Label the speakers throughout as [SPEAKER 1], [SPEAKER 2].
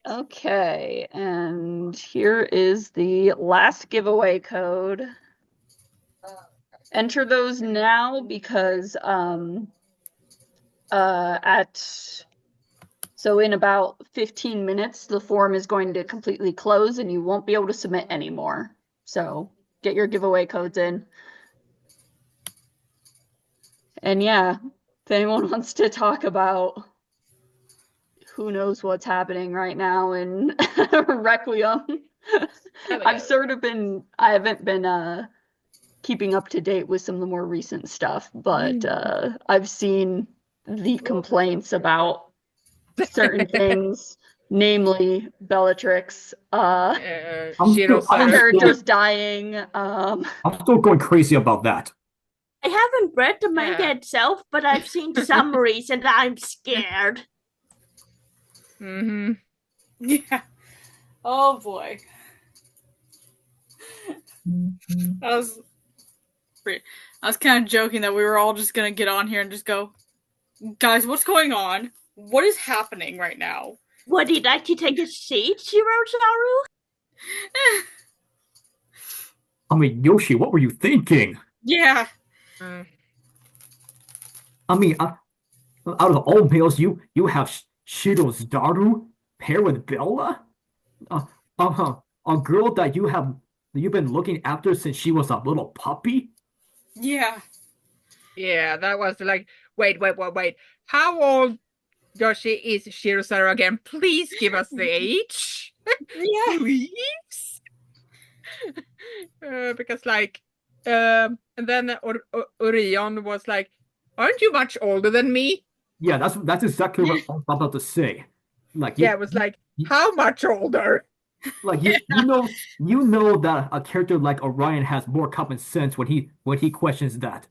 [SPEAKER 1] Okay, and here is the last giveaway code. Enter those now because at so in about 15 minutes the form is going to completely close and you won't be able to submit anymore. So get your giveaway codes in. And yeah, if anyone wants to talk about who knows what's happening right now in Requiem. I haven't been keeping up to date with some of the more recent stuff, but I've seen the complaints about certain things, namely Bellatrix,
[SPEAKER 2] I'm still,
[SPEAKER 1] characters dying.
[SPEAKER 2] I'm still going crazy about that.
[SPEAKER 3] I haven't read the manga itself, but I've seen summaries and I'm scared.
[SPEAKER 4] Mm-hmm. Yeah. Oh boy. I was I was kind of joking that we were all just gonna get on here and just go, guys, what's going on? What is happening right now?
[SPEAKER 3] Would you like to take a seat, Shirozaru?
[SPEAKER 2] I mean, Yoshi, what were you thinking?
[SPEAKER 4] Yeah.
[SPEAKER 2] I mean, out of all males, you have Shiro's Daru paired with Bella, uh, a girl that you've been looking after since she was a little puppy.
[SPEAKER 4] Yeah.
[SPEAKER 5] Yeah, that was like, wait. How old Yoshi is Shirosaro again? Please give us the age.
[SPEAKER 4] Yeah.
[SPEAKER 5] Please. Because and then Orion was like, aren't you much older than me?
[SPEAKER 2] Yeah, that's exactly what I was about to say. Like
[SPEAKER 5] Yeah, it was like, how much older?
[SPEAKER 2] like you know that a character like Orion has more common sense when he questions that.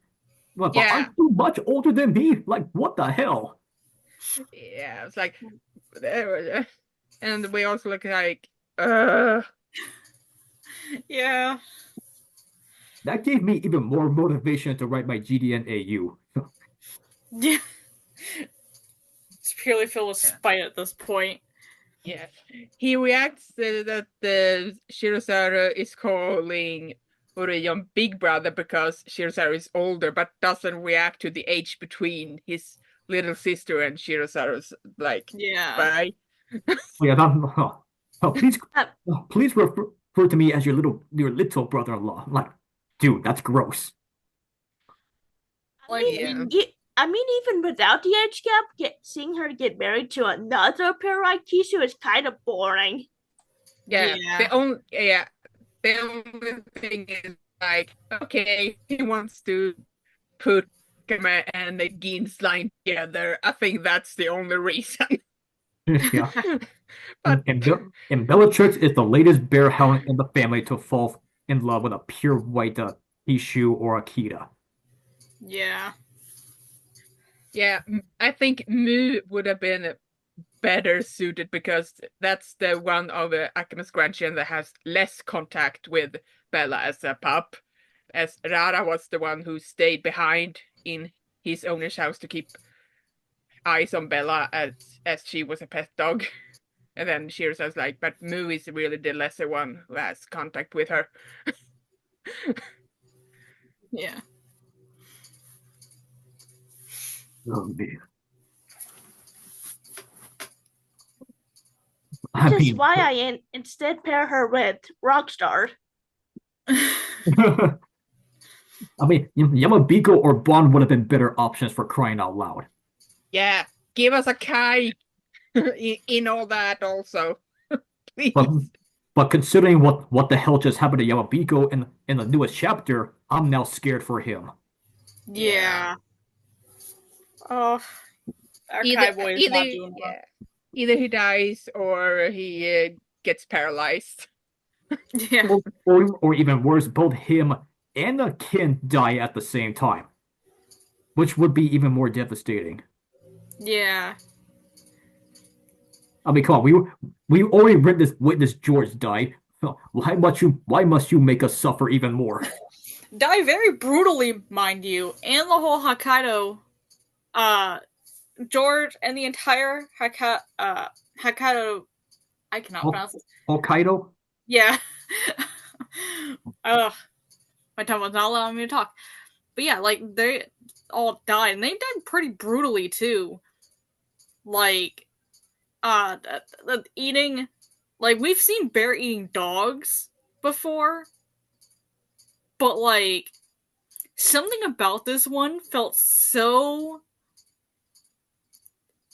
[SPEAKER 2] But
[SPEAKER 5] Yeah.
[SPEAKER 2] aren't you much older than me? Like what the hell?
[SPEAKER 5] Yeah, it's like, and we also look like,
[SPEAKER 4] Yeah.
[SPEAKER 2] That gave me even more motivation to write my GDN
[SPEAKER 4] Yeah. It's purely filled with spite at this point.
[SPEAKER 5] yeah. He reacts that the Shirosaro is calling Orion Big Brother because Shirosaro is older, but doesn't react to the age between his little sister and Shirosaro's like,
[SPEAKER 4] Yeah.
[SPEAKER 5] bye.
[SPEAKER 2] Yeah, please refer to me as your little brother-in-law. Like, dude, that's gross.
[SPEAKER 4] Like,
[SPEAKER 5] Yeah.
[SPEAKER 3] I mean, even without the age gap, seeing her get married to another pair like Kisu is kind of boring.
[SPEAKER 5] Yeah.
[SPEAKER 4] Yeah.
[SPEAKER 5] The only thing is like, okay, he wants to put Kame and the Gin's line together. I think that's the only reason.
[SPEAKER 2] Yeah.
[SPEAKER 5] But
[SPEAKER 2] And Bellatrix is the latest bear hound in the family to fall in love with a pure white Ishu or Akita.
[SPEAKER 4] Yeah.
[SPEAKER 5] yeah, I think Mu would have been better suited because that's the one of the Akima's grandchildren that has less contact with Bella as a pup. As Rara was the one who stayed behind in his owner's house to keep eyes on Bella as she was a pet dog. And then Shira's like, but Mu is really the lesser one who has contact with her.
[SPEAKER 4] Yeah.
[SPEAKER 2] Oh, man.
[SPEAKER 3] Which
[SPEAKER 2] I
[SPEAKER 3] is
[SPEAKER 2] mean,
[SPEAKER 3] why I instead pair her with Rockstar.
[SPEAKER 2] I mean, Yamabiko or Bond would have been better options for crying out loud.
[SPEAKER 5] Yeah, give us a Kai in all that also. Please.
[SPEAKER 2] But but considering what the hell just happened to Yamabiko in the newest chapter, I'm now scared for him.
[SPEAKER 4] Yeah. Oh, our
[SPEAKER 5] Either,
[SPEAKER 4] Kai boy is
[SPEAKER 5] either,
[SPEAKER 4] not doing well.
[SPEAKER 5] yeah, either he dies or he gets paralyzed.
[SPEAKER 4] Yeah.
[SPEAKER 2] Or even worse, both him and the kin die at the same time, which would be even more devastating.
[SPEAKER 4] Yeah.
[SPEAKER 2] I mean, come on, we already witnessed George die. Why must you make us suffer even more?
[SPEAKER 4] Die very brutally, mind you, and the whole Hokkaido, George and the entire Hokkaido I cannot pronounce this.
[SPEAKER 2] Hokkaido?
[SPEAKER 4] Yeah. Ugh. My tongue was not allowing me to talk. But yeah, like, they all died, and they died pretty brutally, too. Like, eating... Like, we've seen bear eating dogs before, but, like, something about this one felt so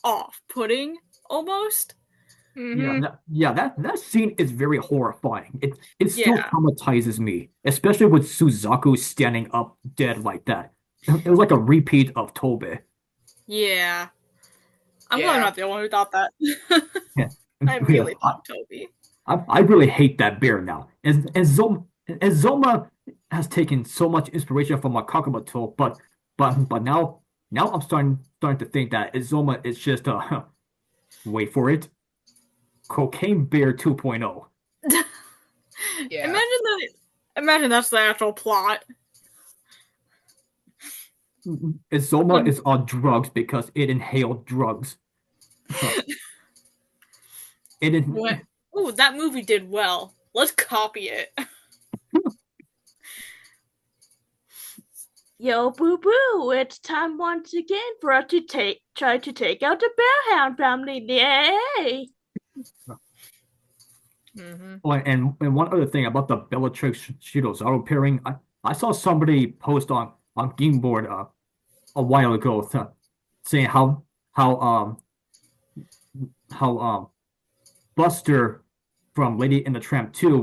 [SPEAKER 4] off-putting, almost.
[SPEAKER 5] Mm-hmm.
[SPEAKER 2] That scene is very horrifying. It still
[SPEAKER 4] Yeah.
[SPEAKER 2] traumatizes me, especially with Suzaku standing up dead like that. It was like a repeat of Tobe.
[SPEAKER 4] Yeah. I'm glad I'm not the only one who thought that.
[SPEAKER 2] Yeah.
[SPEAKER 4] I immediately thought Toby.
[SPEAKER 2] I really hate that bear now. And Zoma has taken so much inspiration from Makakumato, but now I'm starting to think that Zoma is just a wait for it, Cocaine Bear 2.0.
[SPEAKER 5] Yeah.
[SPEAKER 4] Imagine that's the actual plot.
[SPEAKER 2] Zoma is on drugs because it inhaled drugs.
[SPEAKER 4] Ooh, that movie did well. Let's copy it.
[SPEAKER 3] Yo, boo boo! It's time once again for us to try to take out the Bearhound family. Yay!
[SPEAKER 5] Mm-hmm.
[SPEAKER 2] Oh, and one other thing about the Bellatrix Shidozaru pairing, I saw somebody post on Gameboard a while ago saying how how Buster from Lady in the Tramp 2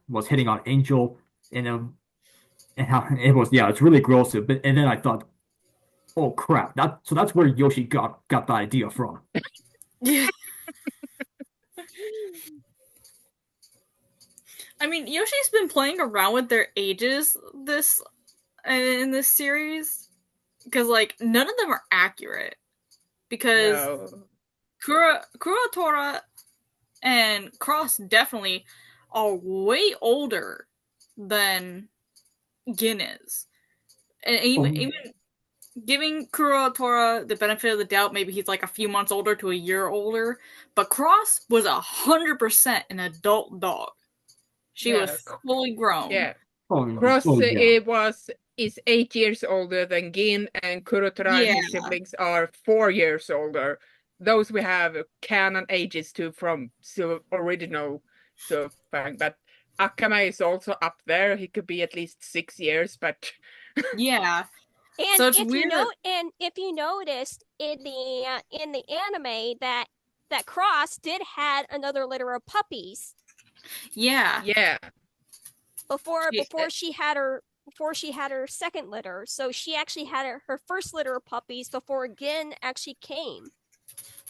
[SPEAKER 2] was hitting on Angel and how it was it's really gross. But and then I thought, oh crap, that's where Yoshi got the idea from.
[SPEAKER 4] Yeah. I mean, Yoshi's been playing around with their ages in this series because like none of them are accurate because
[SPEAKER 5] No.
[SPEAKER 4] Kurotora and Cross definitely are way older than Gin is, and even giving Kurotora the benefit of the doubt, maybe he's like a few months older to a year older, but Cross was 100% an adult dog. She was fully grown.
[SPEAKER 5] Yeah.
[SPEAKER 2] Oh,
[SPEAKER 5] Cross
[SPEAKER 2] yeah.
[SPEAKER 5] is 8 years older than Gin, and Kurotora and his siblings are 4 years older. Those we have canon ages to from original Silver Fang, but Akame is also up there. He could be at least 6 years, but
[SPEAKER 4] yeah.
[SPEAKER 6] And
[SPEAKER 4] So it's
[SPEAKER 6] if
[SPEAKER 4] weird
[SPEAKER 6] if you noticed in the anime that Cross did had another litter of puppies.
[SPEAKER 4] Yeah.
[SPEAKER 5] Yeah.
[SPEAKER 6] Before she had her second litter. So she actually had her first litter of puppies before Gin actually came.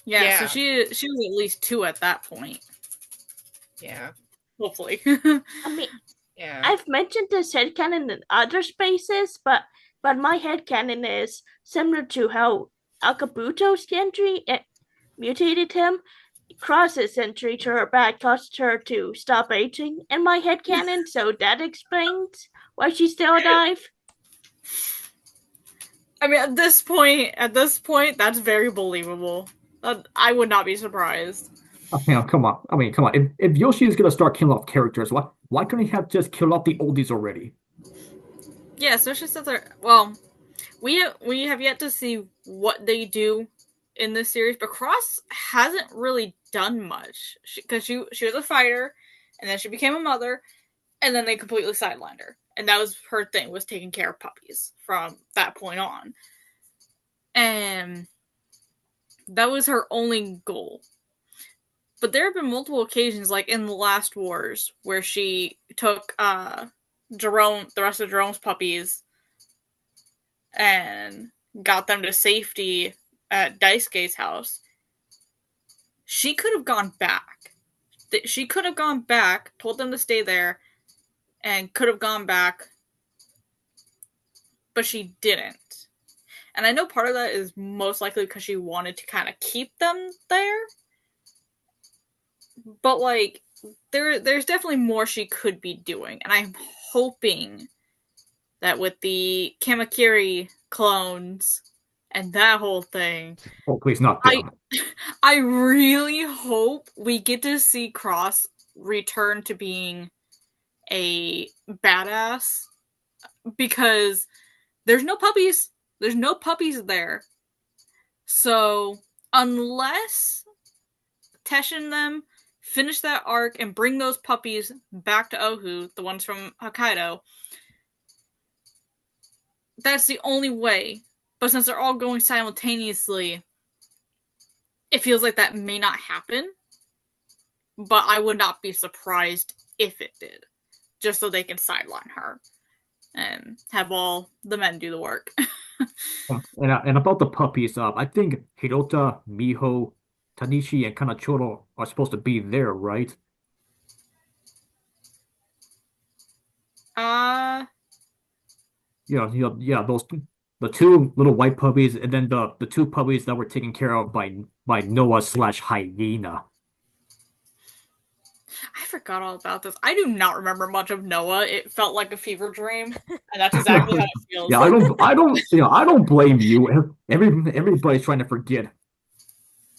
[SPEAKER 4] Yeah, so she was at least 2 at that point.
[SPEAKER 5] Yeah.
[SPEAKER 4] Hopefully.
[SPEAKER 3] I mean,
[SPEAKER 5] Yeah.
[SPEAKER 3] I've mentioned this headcanon in other spaces, but my headcanon is similar to how Akabuto's entry mutated him. Cross's entry to her back caused her to stop aging in my headcanon, so that explains why she's still alive.
[SPEAKER 4] I mean, at this point, that's very believable. I would not be surprised.
[SPEAKER 2] Come on. Come on. If Yoshi is gonna start killing off characters, why couldn't he have just killed off the oldies already?
[SPEAKER 4] Yeah, especially since well, we have yet to see what they do in this series, but Cross hasn't really done much because she was a fighter, and then she became a mother, and then they completely sidelined her, and that was her thing, was taking care of puppies from that point on, and that was her only goal. But there have been multiple occasions, like in the last wars, where she took the rest of Jerome's puppies, and got them to safety at Daisuke's house. She could have gone back. She could have gone back, told them to stay there, and could have gone back, but she didn't. And I know part of that is most likely because she wanted to kind of keep them there. But, like, there's definitely more she could be doing. And I'm hoping that with the Kamakiri clones and that whole thing.
[SPEAKER 2] Oh, please, not them.
[SPEAKER 4] I really hope we get to see Cross return to being a badass, because there's no puppies. There's no puppies there. So unless Tesh and them finish that arc and bring those puppies back to Ohu, the ones from Hokkaido, that's the only way. But since they're all going simultaneously, it feels like that may not happen. But I would not be surprised if it did, just so they can sideline her and have all the men do the work.
[SPEAKER 2] And about the puppies, I think Hirota, Miho, Tanishi, and Kanachoro are supposed to be there, right? Yeah, those the two little white puppies, and then the two puppies that were taken care of by Noah/Hyena.
[SPEAKER 4] I forgot all about this. I do not remember much of Noah. It felt like a fever dream, and that's exactly how it feels.
[SPEAKER 2] Yeah, I don't blame you. Everybody's trying to forget,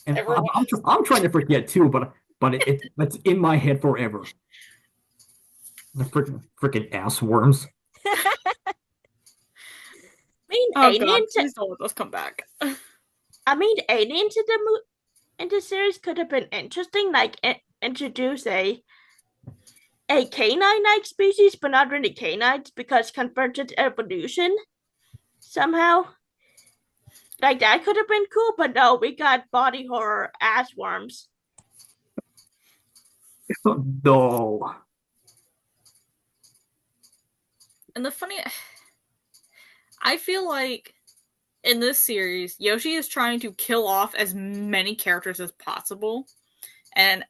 [SPEAKER 2] and I'm trying to forget too. But it's in my head forever. The freaking ass worms.
[SPEAKER 4] Aliens. Please don't let us come back.
[SPEAKER 3] I mean, aliens in the series could have been interesting, like introduce a canine-like species, but not really canines, because convergent evolution somehow. Like, that could have been cool, but no, we got body horror ass worms.
[SPEAKER 2] No.
[SPEAKER 4] And the funny, I feel like in this series, Yoshi is trying to kill off as many characters as possible. And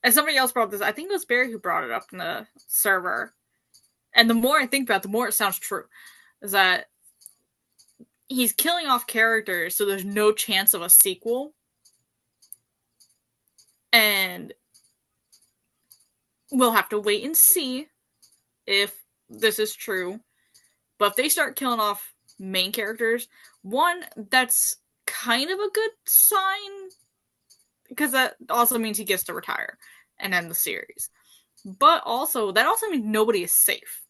[SPEAKER 4] as somebody else brought this, I think it was Barry who brought it up in the server. And the more I think about it, the more it sounds true. Is that he's killing off characters so there's no chance of a sequel. And we'll have to wait and see if this is true. But if they start killing off main characters, one, that's kind of a good sign, because that also means he gets to retire and end the series. But also, that also means nobody is safe.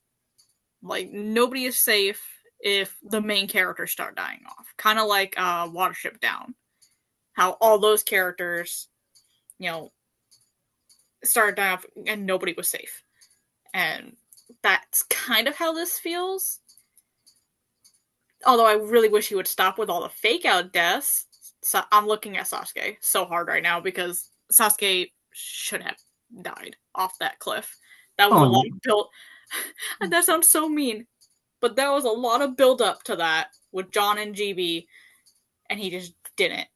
[SPEAKER 4] Like, nobody is safe if the main characters start dying off. Kind of like Watership Down. How all those characters, started dying off and nobody was safe. And that's kind of how this feels. Although I really wish he would stop with all the fake out deaths. So I'm looking at Sasuke so hard right now, because Sasuke should have died off that cliff. That was a lot of build. That sounds so mean, but there was a lot of build up to that with John and GB, and he just didn't.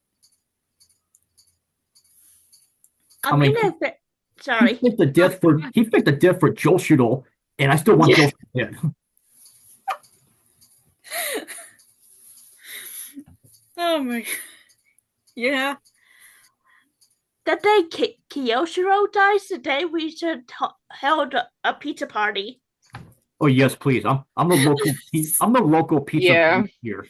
[SPEAKER 3] Sorry.
[SPEAKER 2] He picked the death for Joshiro, and I still want Joshiro dead.
[SPEAKER 4] Oh my. Yeah.
[SPEAKER 3] The day Kiyoshiro dies, the day we should held a pizza party.
[SPEAKER 2] Oh yes, please. I'm the local pizza here.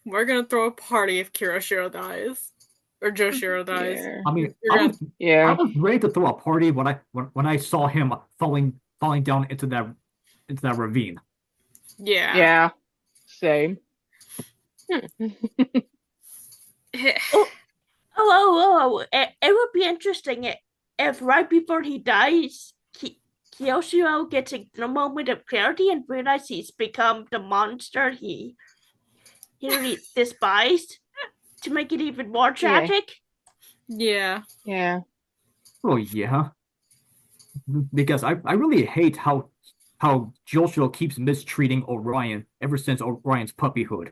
[SPEAKER 4] We're gonna throw a party if Kiyoshiro dies. Or Joshiro dies.
[SPEAKER 2] Yeah. I mean, I was ready to throw a party when I saw him falling down into that ravine.
[SPEAKER 4] Yeah.
[SPEAKER 5] Yeah. Same.
[SPEAKER 3] It would be interesting if right before he dies, Kiyoshiro gets a moment of clarity and realizes he's become the monster he really despised, to make it even more tragic.
[SPEAKER 4] Yeah.
[SPEAKER 5] Yeah.
[SPEAKER 2] Oh yeah. Because I really hate how Joshiro keeps mistreating Orion ever since Orion's puppyhood.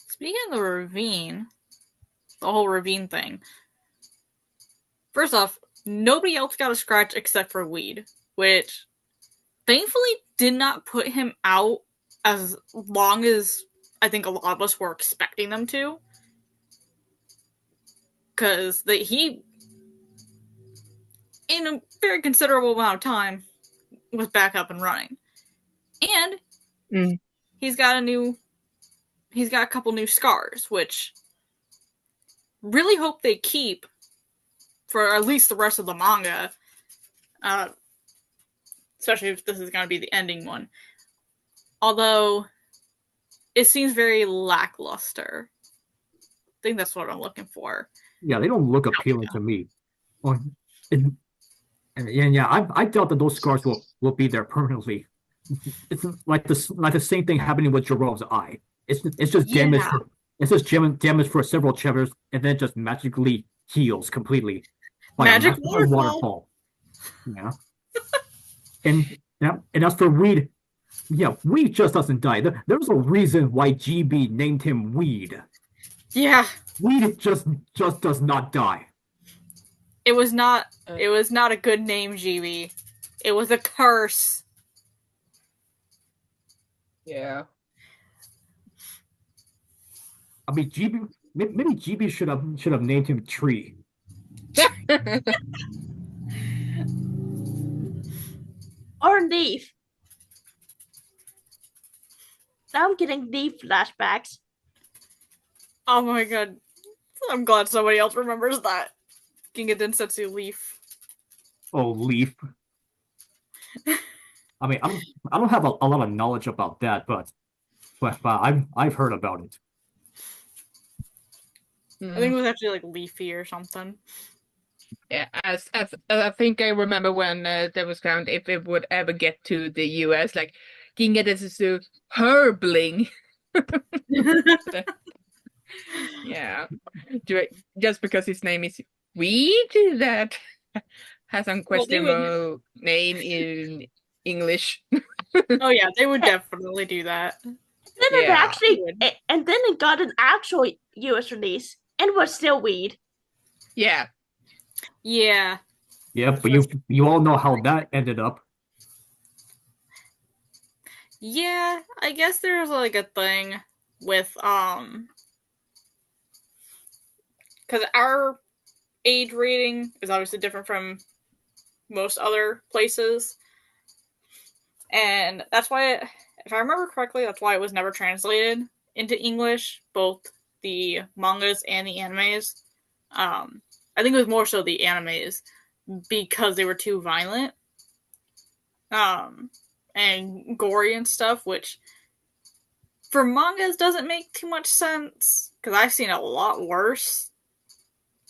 [SPEAKER 4] Speaking of the ravine, the whole ravine thing. First off, nobody else got a scratch except for Weed, which thankfully did not put him out as long as I think a lot of us were expecting them to. Because he, in a very considerable amount of time, was back up and running. And he's got a couple new scars, which really hope they keep for at least the rest of the manga. Especially if this is going to be the ending one. Although, it seems very lackluster. I think that's what I'm looking for.
[SPEAKER 2] Yeah, they don't look appealing to me. Well, and yeah, I doubt that those scars will be there permanently. It's like the same thing happening with Jerome's eye. It's just damage. It's just damage for several chapters, and then just magically heals completely by
[SPEAKER 4] Magic
[SPEAKER 2] a waterfall. Yeah. And as for Weed, yeah, Weed just doesn't die. There's a reason why GB named him Weed.
[SPEAKER 4] Yeah.
[SPEAKER 2] Weed just does not die.
[SPEAKER 4] It was not a good name, GB. It was a curse.
[SPEAKER 5] Yeah.
[SPEAKER 2] I mean, maybe GB should have named him Tree.
[SPEAKER 3] Or Leaf. Now I'm getting Leaf flashbacks.
[SPEAKER 4] Oh my god. I'm glad somebody else remembers that. Ginga Densetsu Leaf.
[SPEAKER 2] Oh, Leaf. I mean, I don't have a lot of knowledge about that, but I've heard about it.
[SPEAKER 4] I think it was actually like Leafy or something.
[SPEAKER 5] Yeah, as I think I remember when there was found if it would ever get to the US, like Ginga Densetsu Herbling. Yeah, just because his name is Weed, that has unquestionable name in English.
[SPEAKER 4] Oh yeah, they would definitely do that.
[SPEAKER 3] Then it got an actual US release and was still Weed.
[SPEAKER 5] Yeah.
[SPEAKER 4] Yeah.
[SPEAKER 2] Yeah, but you all know how that ended up.
[SPEAKER 4] Yeah, I guess there's like a thing with because our age rating is obviously different from most other places, and that's why, if I remember correctly, that's why it was never translated into English, both the mangas and the animes. I think it was more so the animes because they were too violent and gory and stuff, which for mangas doesn't make too much sense because I've seen a lot worse.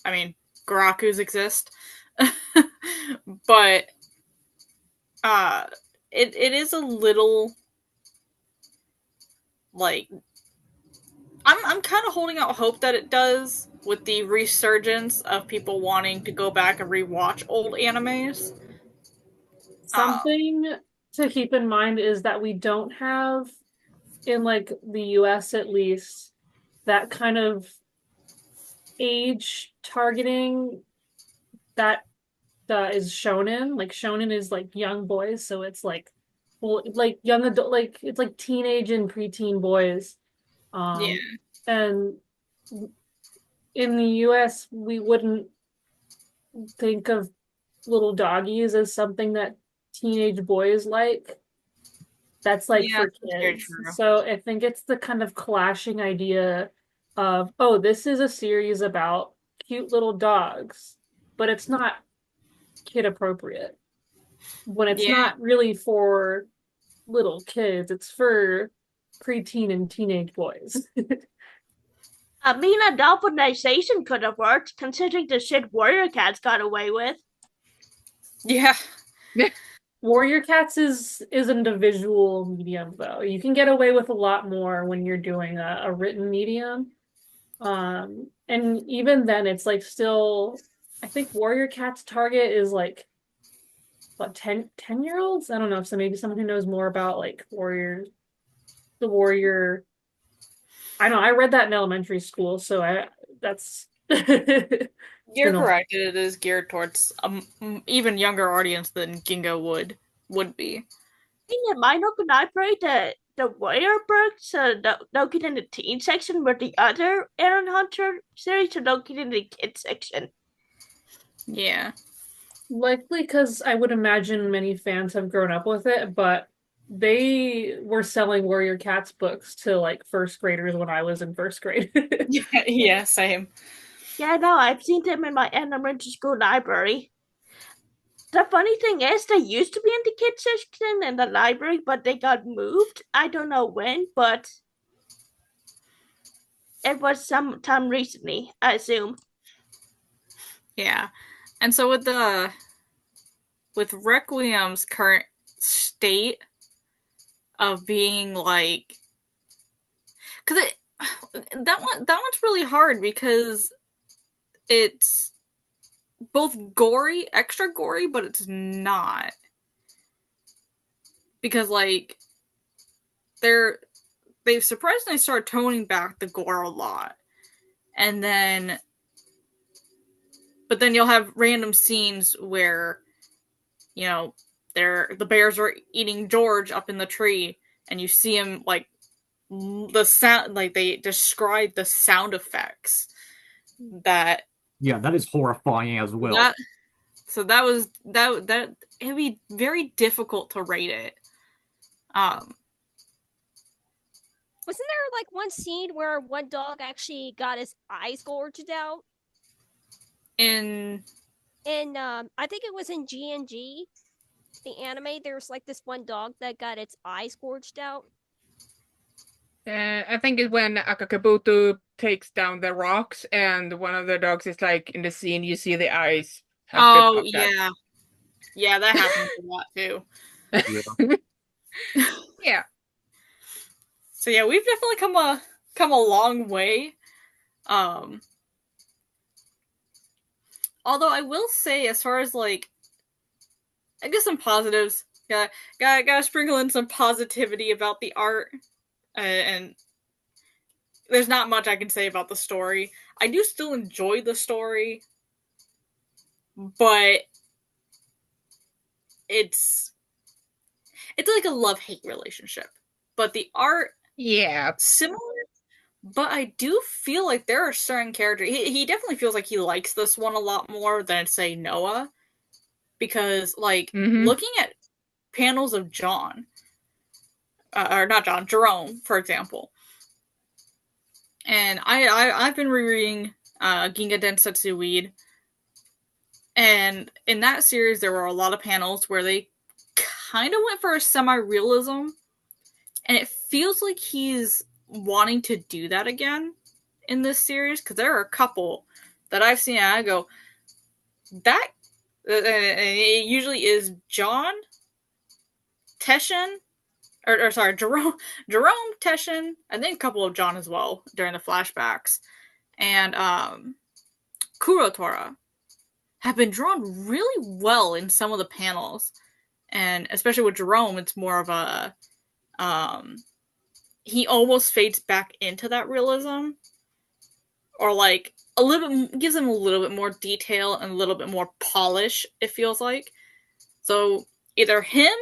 [SPEAKER 4] I mean, Garakus exist, but it is a little like I'm kind of holding out hope that it does with the resurgence of people wanting to go back and rewatch old animes.
[SPEAKER 7] Something to keep in mind is that we don't have, in like the US at least, that kind of age targeting that is shonen. Like shonen is like young boys, so it's like young adult, like it's like teenage and preteen boys.
[SPEAKER 4] Yeah.
[SPEAKER 7] And in the US, we wouldn't think of little doggies as something that teenage boys like. That's like for kids. So I think it's the kind of clashing idea of, oh, this is a series about cute little dogs, but it's not kid appropriate. When it's not really for little kids, it's for preteen and teenage boys.
[SPEAKER 3] I mean, a dolphinization could have worked, considering the shit Warrior Cats got away with.
[SPEAKER 4] Yeah.
[SPEAKER 7] Warrior Cats isn't a visual medium, though. You can get away with a lot more when you're doing a written medium. And even then, it's like still, I think Warrior Cat's target is like, what, 10-year-olds? I don't know. So maybe someone who knows more about like the Warrior. I know, I read that in elementary school, so that's...
[SPEAKER 4] You're correct. It is geared towards even younger audience than Ginga would be.
[SPEAKER 3] I think in my look, and I pray that the Warrior book, so they'll get in the teen section, where the other Aaron Hunter series, so they'll get in the kid section.
[SPEAKER 4] Yeah.
[SPEAKER 7] Likely because I would imagine many fans have grown up with it, but they were selling Warrior Cats books to like first graders when I was in first grade.
[SPEAKER 4] Yeah, same.
[SPEAKER 3] Yeah, no, I've seen them in my elementary school library. The funny thing is, they used to be in the kids section in the library, but they got moved. I don't know when, but it was sometime recently, I assume.
[SPEAKER 4] Yeah. And so with Requiem's current state of being like, because that one's really hard because it's both gory, extra gory, but it's not, because like they've surprisingly started toning back the gore a lot, and then but then you'll have random scenes where, you know, the bears are eating George up in the tree, and you see him like the sound, like they describe the sound effects that.
[SPEAKER 2] Yeah, that is horrifying as well.
[SPEAKER 4] That it'd be very difficult to rate it.
[SPEAKER 6] Wasn't there like one scene where one dog actually got his eyes gorged out?
[SPEAKER 4] In
[SPEAKER 6] I think it was in G&G, the anime. There's like this one dog that got its eyes gorged out.
[SPEAKER 5] I think it's when Akakabuto takes down the rocks, and one of the dogs is like in the scene. You see the eyes.
[SPEAKER 4] Oh yeah, yeah, that happens a lot too.
[SPEAKER 5] Yeah.
[SPEAKER 4] So yeah, we've definitely come a long way. Although I will say, as far as like, I guess some positives, gotta sprinkle in some positivity about the art, and there's not much I can say about the story. I do still enjoy the story, but it's like a love-hate relationship. But the art,
[SPEAKER 5] yeah,
[SPEAKER 4] similar. But I do feel like there are certain characters. He definitely feels like he likes this one a lot more than, say, Noah, because like looking at panels of John, or not John, Jerome, for example. And I've been rereading Ginga Densetsu Requiem, and in that series there were a lot of panels where they kind of went for a semi-realism, and it feels like he's wanting to do that again in this series, because there are a couple that I've seen and I go, that it usually is John, Teshin, or sorry, Jerome, Teshin, and then a couple of John as well during the flashbacks, and Kurotora have been drawn really well in some of the panels, and especially with Jerome, it's more of a he almost fades back into that realism, or like a little bit, gives him a little bit more detail and a little bit more polish, it feels like. So either him,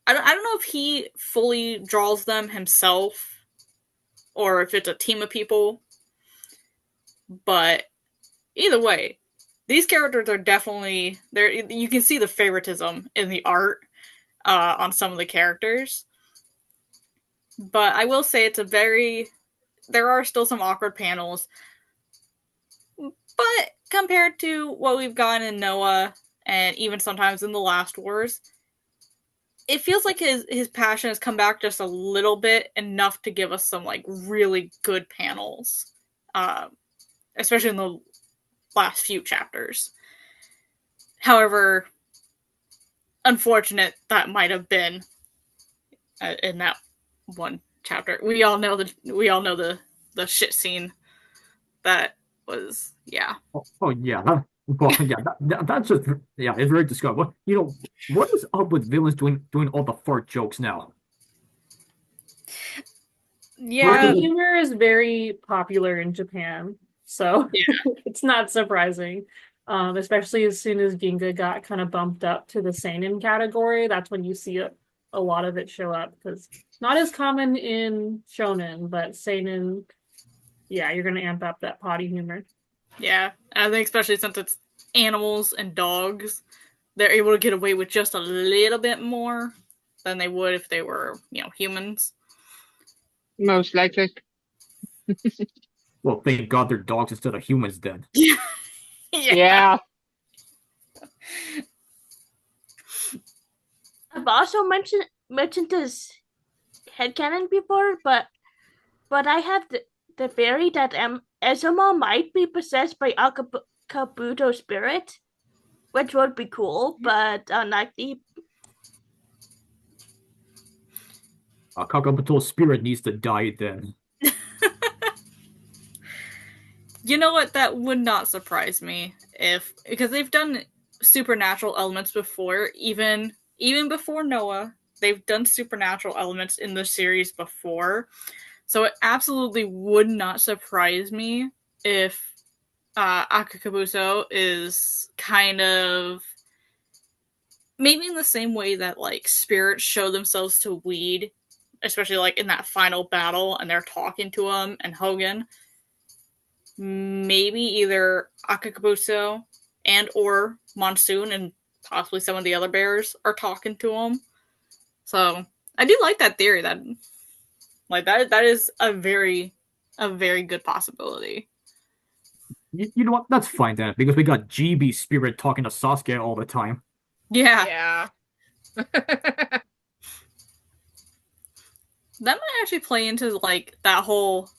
[SPEAKER 4] I don't know if he fully draws them himself or if it's a team of people, but either way, these characters are definitely there. You can see the favoritism in the art on some of the characters. But I will say there are still some awkward panels. But compared to what we've gotten in Noah, and even sometimes in the Last Wars, it feels like his passion has come back just a little bit, enough to give us some like really good panels. Especially in the last few chapters. However, unfortunate that might have been in that one chapter. We all know the shit scene that was, yeah.
[SPEAKER 2] Oh yeah, that's just, yeah, it's very discoverable. You know, what is up with villains doing all the fart jokes now?
[SPEAKER 4] Yeah,
[SPEAKER 7] humor is very popular in Japan, so it's not surprising. Especially as soon as Ginga got kind of bumped up to the seinen category, that's when you see a a lot of it show up because it's not as common in shonen, but seinen, yeah, you're gonna amp up that potty humor.
[SPEAKER 4] Yeah, I think especially since it's animals and dogs, they're able to get away with just a little bit more than they would if they were, humans.
[SPEAKER 5] Most likely.
[SPEAKER 2] Well, thank God they're dogs instead of humans then.
[SPEAKER 5] Yeah.
[SPEAKER 3] I've also mentioned this headcanon before, but I have the theory that Ezuma might be possessed by Akabuto spirit, which would be cool, but unlikely.
[SPEAKER 2] Kakabuto's spirit needs to die then.
[SPEAKER 4] You know what? That would not surprise me because they've done supernatural elements before, even before Noah. They've done supernatural elements in the series before, so it absolutely would not surprise me if Akabuto is kind of maybe in the same way that like spirits show themselves to Weed, especially like in that final battle, and they're talking to him and Hogan. Maybe either Akabuto and or Monsoon and possibly some of the other bears are talking to him. So I do like that theory. That is a very good possibility.
[SPEAKER 2] You know what? That's fine then, because we got GB's spirit talking to Sasuke all the time.
[SPEAKER 4] Yeah. That might actually play into like that whole.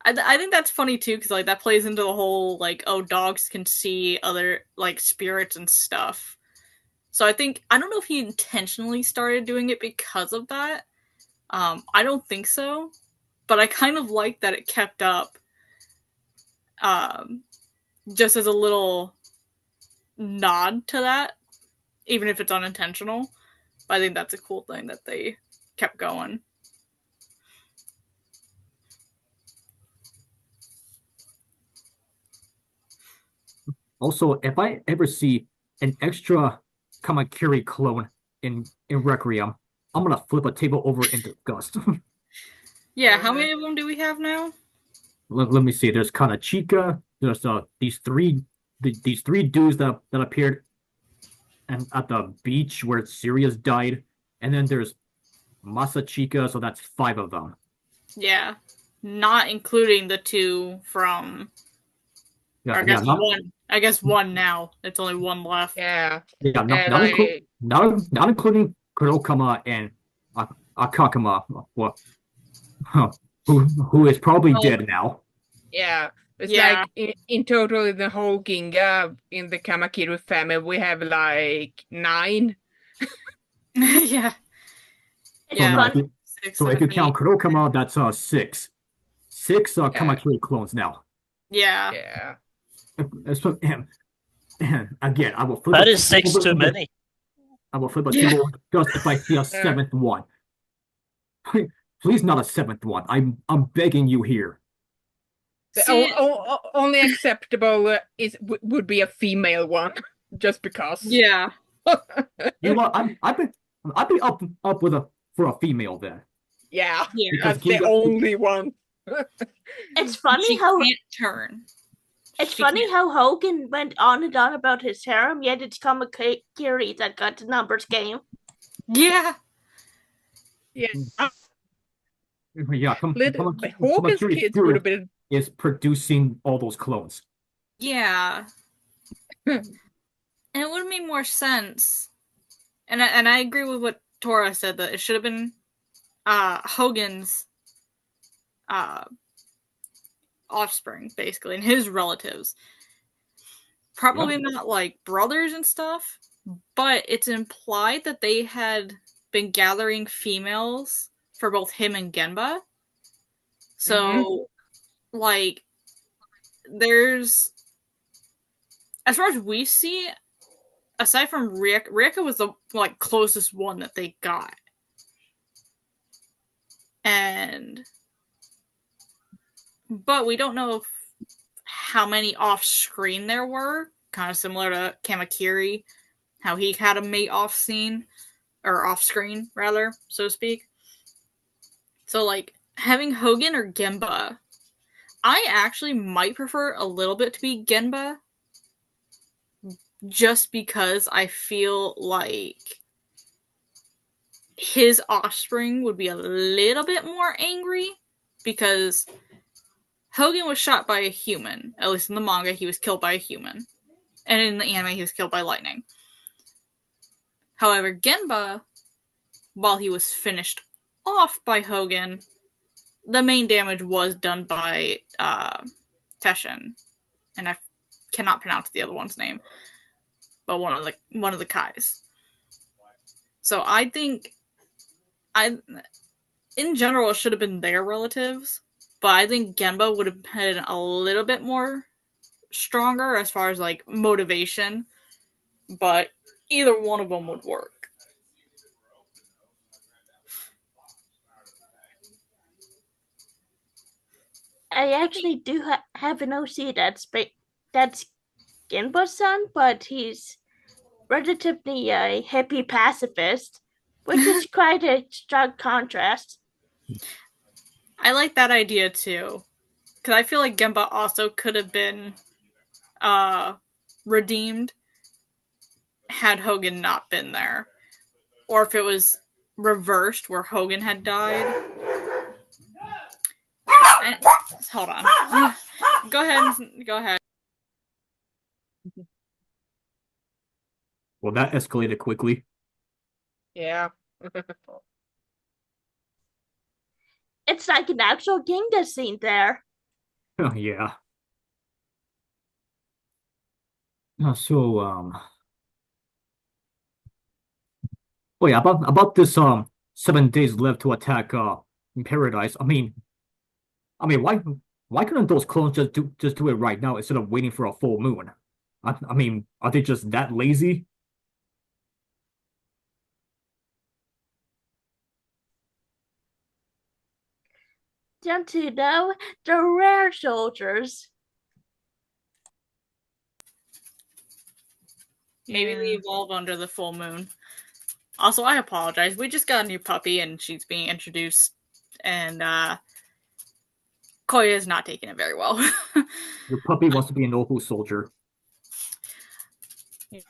[SPEAKER 4] I think that's funny too, because like that plays into the whole like, oh, dogs can see other like spirits and stuff. So I don't know if he intentionally started doing it because of that. I don't think so, but I kind of like that it kept up. Just as a little nod to that, even if it's unintentional. But I think that's a cool thing that they kept going.
[SPEAKER 2] Also, if I ever see an extra Kamakiri clone in Requiem, I'm gonna flip a table over in disgust.
[SPEAKER 4] Yeah, how many of them do we have now?
[SPEAKER 2] Let me see. There's Kanachika. There's these three dudes that appeared and at the beach where Sirius died, and then there's Masachika. So that's 5 of them.
[SPEAKER 4] Yeah, not including the 2 from.
[SPEAKER 2] Yeah,
[SPEAKER 4] one. I guess 1 now. It's only 1 left.
[SPEAKER 5] Yeah.
[SPEAKER 2] Yeah, not including Kurokama and Akakama, who is probably dead now.
[SPEAKER 5] Yeah. It's like in total, the whole Ginga in the Kamakiri family, we have like 9.
[SPEAKER 4] Yeah.
[SPEAKER 2] So if you count Kurokama, that's 6. 6 Kamakiri clones now.
[SPEAKER 4] Yeah.
[SPEAKER 5] Yeah.
[SPEAKER 2] And again, I will flip.
[SPEAKER 8] That is 6 too many.
[SPEAKER 2] I will flip a table just if I see a 7th one. Please, not a 7th one. I'm begging you here.
[SPEAKER 5] The only acceptable would be a female one, just because.
[SPEAKER 4] Yeah.
[SPEAKER 2] You know what? I'd be up for a female then.
[SPEAKER 5] Yeah.
[SPEAKER 2] Because
[SPEAKER 5] that's the only one.
[SPEAKER 3] It's funny
[SPEAKER 4] she
[SPEAKER 3] how
[SPEAKER 4] can't turn.
[SPEAKER 3] It's funny how Hogan went on and on about his harem, yet it's Kamakiri that got the numbers game.
[SPEAKER 4] Yeah.
[SPEAKER 5] Yeah.
[SPEAKER 2] Yeah,
[SPEAKER 5] Hogan's kids would have been
[SPEAKER 2] is producing all those clones.
[SPEAKER 4] Yeah. And it would have made more sense. And I agree with what Tora said, that it should have been Hogan's offspring, basically, and his relatives. Probably not like brothers and stuff, but it's implied that they had been gathering females for both him and Genba. So, like, there's, as far as we see, aside from Rieka was the like closest one that they got. But we don't know how many off screen there were, kind of similar to Kamakiri, how he had a mate off scene. or off screen rather, so to speak. So like having Hogan or Genba, I actually might prefer a little bit to be Genba, just because I feel like his offspring would be a little bit more angry, because Hogan was shot by a human. At least in the manga, he was killed by a human. And in the anime, he was killed by lightning. However, Genba, while he was finished off by Hogan, the main damage was done by Teshin. And I cannot pronounce the other one's name. But one of the Kais. So I think in general, it should have been their relatives, but I think Genba would have been a little bit more stronger as far as like motivation, but either one of them would work.
[SPEAKER 3] I actually do have an OC that's Genba's son, but he's relatively a hippie pacifist, which is quite a strong contrast.
[SPEAKER 4] I like that idea too, because I feel like Genba also could have been redeemed had Hogan not been there, or if it was reversed where Hogan had died. Hold on. Go ahead.
[SPEAKER 2] Well, that escalated quickly.
[SPEAKER 5] Yeah.
[SPEAKER 3] It's like an actual Ginga scene there.
[SPEAKER 2] Oh, yeah. Oh yeah, about this 7 days left to attack Paradise. I mean, why couldn't those clones just do it right now instead of waiting for a full moon? I mean, are they just that lazy?
[SPEAKER 3] Don't you know? They're rare soldiers.
[SPEAKER 4] Maybe they evolve under the full moon. Also, I apologize. We just got a new puppy and she's being introduced, and Koya is not taking it very well.
[SPEAKER 2] Your puppy wants to be an Ohu soldier.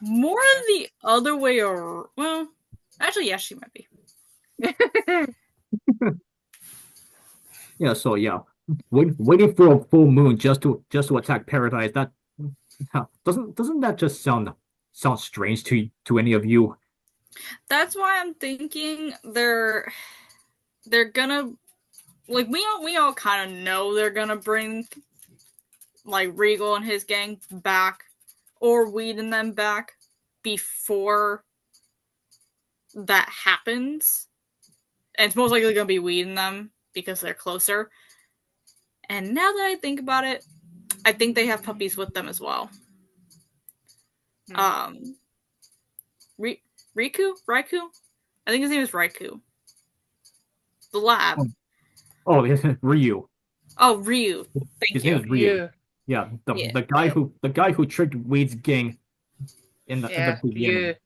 [SPEAKER 4] More the other way around. Well, actually, yes, she might be.
[SPEAKER 2] Yeah, so yeah, waiting for a full moon just to attack Paradise. That doesn't that just sound strange to any of you?
[SPEAKER 4] That's why I'm thinking they're gonna, like, we all kind of know they're gonna bring like Regal and his gang back, or weeding them back before that happens. And it's most likely gonna be weeding them because they're closer. And now that I think about it, I think they have puppies with them as well. Raikou? I think his name is Raikou. The lab.
[SPEAKER 2] Oh, yes, Ryu.
[SPEAKER 4] Oh, Ryu. Thank you.
[SPEAKER 2] Name is Ryu. Yeah, the guy who tricked Wade's gang in the beginning.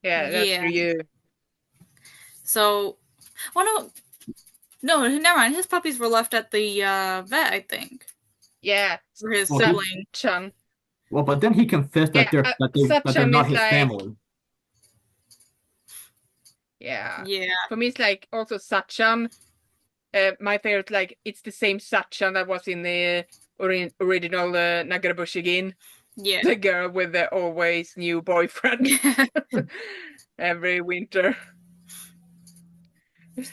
[SPEAKER 5] Yeah, that's Ryu.
[SPEAKER 4] So, well, no, never mind. His puppies were left at the vet, I think.
[SPEAKER 5] Yeah,
[SPEAKER 4] for his sibling.
[SPEAKER 5] Sachan.
[SPEAKER 2] Well, but then he confessed that they're not his family.
[SPEAKER 5] Yeah.
[SPEAKER 4] Yeah.
[SPEAKER 5] For me, it's like also Sachan. My favorite, like, it's the same Sachan that was in the original Nagarabushi Gin.
[SPEAKER 4] Yeah.
[SPEAKER 5] The girl with the always new boyfriend every winter. I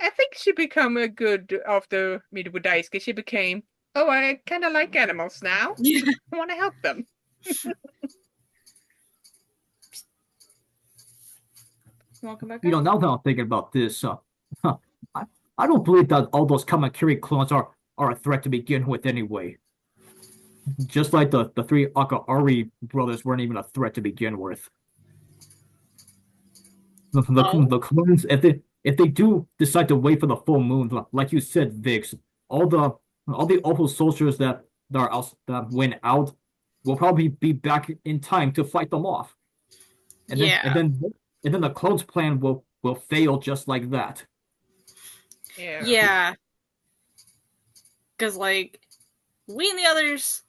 [SPEAKER 5] think she became a good after Midwood Daisuke. She became, I kind of like animals now. I want to help them.
[SPEAKER 4] Welcome back.
[SPEAKER 2] Now that I'm thinking about this, I don't believe that all those Kamakiri clones are a threat to begin with anyway. Just like the three Akari brothers weren't even a threat to begin with. The clones, if they do decide to wait for the full moon, like you said, Vix, all the awful soldiers that went out will probably be back in time to fight them off. And and then the clones plan will fail just like that.
[SPEAKER 4] Yeah. Because, like, we and the others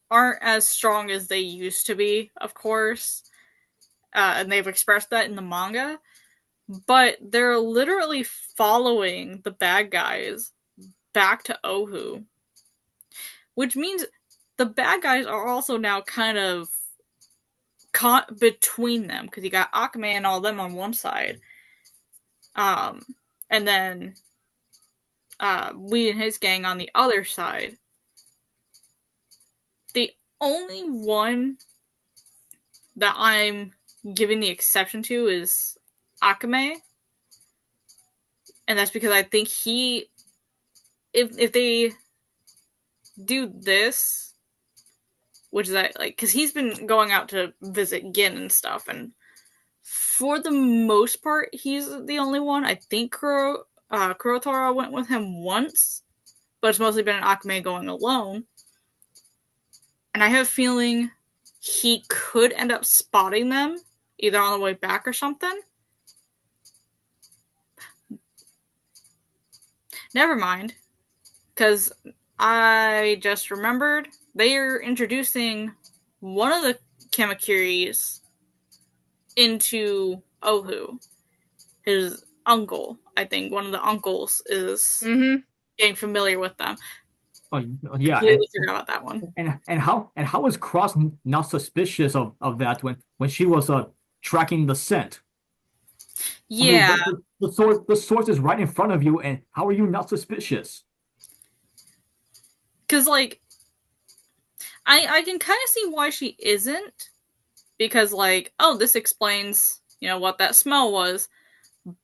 [SPEAKER 4] aren't as strong as they used to be, of course. And they've expressed that in the manga. But they're literally following the bad guys back to Ohu. Which means the bad guys are also now kind of caught between them. Because you got Akame and all them on one side. And then Lee and his gang on the other side. The only one that I'm giving the exception to is Akame. And that's because I think if they do this, which is like, because he's been going out to visit Gin and stuff, and for the most part, he's the only one. I think Kurotora went with him once, but it's mostly been an Akame going alone. And I have a feeling he could end up spotting them, either on the way back or something. Never mind, because I just remembered they are introducing one of the Kamakiris into Ohu. His uncle, I think, one of the uncles is getting familiar with them.
[SPEAKER 2] Oh yeah,
[SPEAKER 4] Completely forgot about that one.
[SPEAKER 2] And how was Cross not suspicious of that when she was tracking the scent?
[SPEAKER 4] Yeah,
[SPEAKER 2] I mean, the source is right in front of you, and how are you not suspicious?
[SPEAKER 4] because like I can kind of see why she isn't, because like, oh, this explains, you know, what that smell was,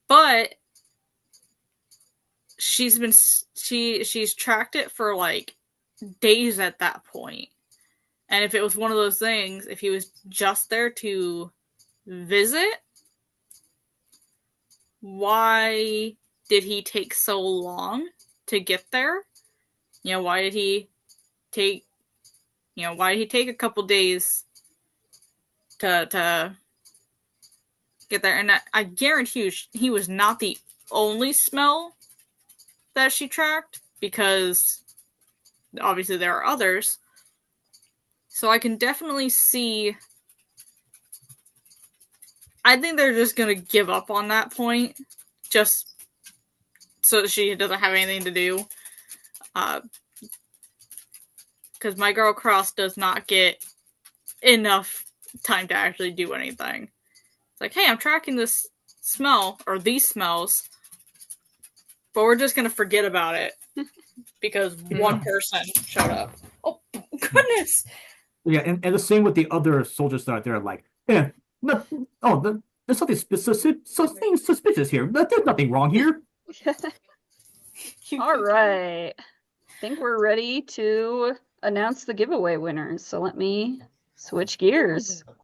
[SPEAKER 4] but she's tracked it for like days at that point. And if it was one of those things, if he was just there to visit, why did he take so long to get there? You know, why did he take a couple days to get there? And I guarantee you he was not the only smell that she tracked, because obviously there are others. So I can definitely see. I think they're just gonna give up on that point, just so that she doesn't have anything to do. Because my girl Cross does not get enough time to actually do anything. It's like, hey, I'm tracking this smell, or these smells, but we're just gonna forget about it because one person showed up. Oh, goodness!
[SPEAKER 2] Yeah, and the same with the other soldiers that are there, like, yeah, there's something suspicious here. There's nothing wrong here.
[SPEAKER 1] All right. I think we're ready to announce the giveaway winners. So let me switch gears.